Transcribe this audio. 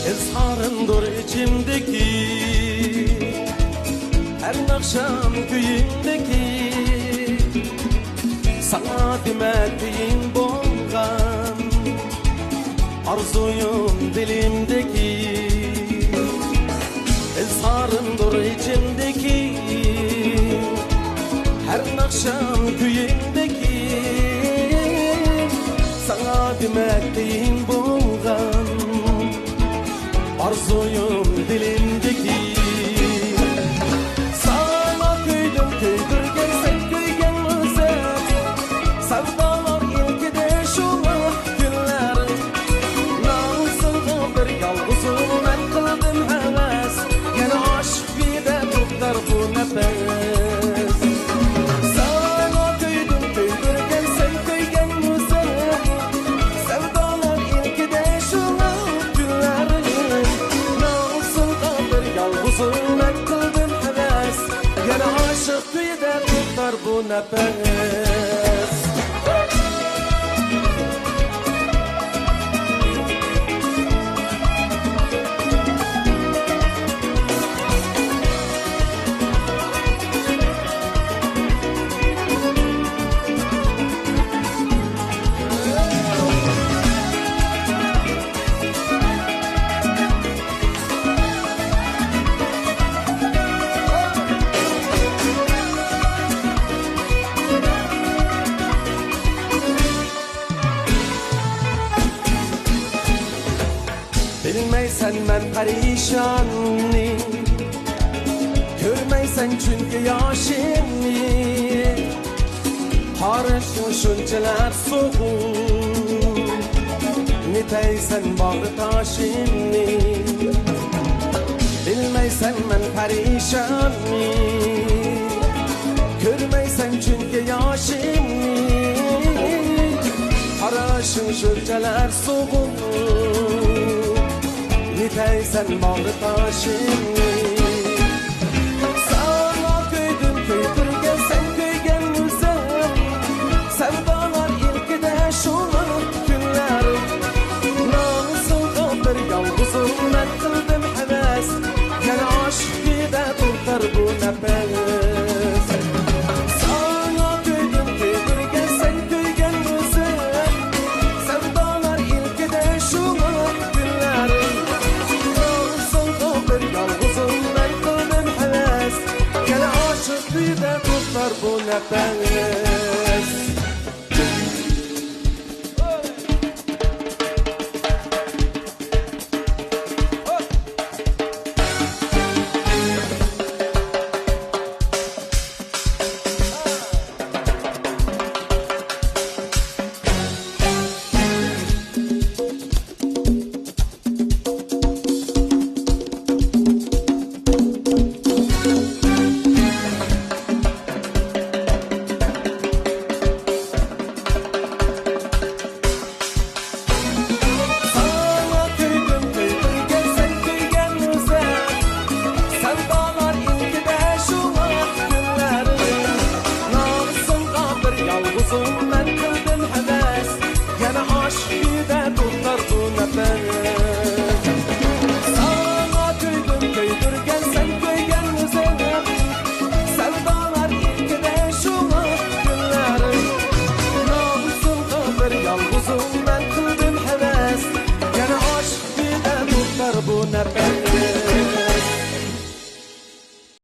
Esharındır içimdeki, her akşam köyündeki, sana demediğin bolgan arzuyum dilimdeki. Esharındır içimdeki, her akşam köyündeki, sana demediğin bolgan arzuyum dilimdeki. Sana köydüm köydürgen sen köygen özet, sevdalar ilkide şola günler. Namusunda bir yalgızım ben kıldım heves, yana aşk bir de tutar bu nefes. Sana köydüm köydürgen sen köygen özet, sevdalar ilkide şola günler. Uzun kıldım heves, yana aşık köyde tutar bu nefes. Bilmeysen ben perişanım, görmeysen çünkü yaşımı. Harışın şunçeler soğuk, niteysen bağrı taşımı. Bilmeysen ben perişanım, görmeysen çünkü yaşımı. Harışın şunçeler soğuk, niteysen bağrı taşımı. Sana köydüm köydürgen sen köygen güzel, sevdalar ilkide şola günler. Namusunda bir yalgızım ben kıldım heves, yana aşk bir de tutar bu nefes. Sana köydüm köydürgen sen köygen güzel, sevdalar ilkide şola günler. Bir de tutar bu nefes. Yalgızım ben kıldım heves, yana aşk bir de Prabu na pengen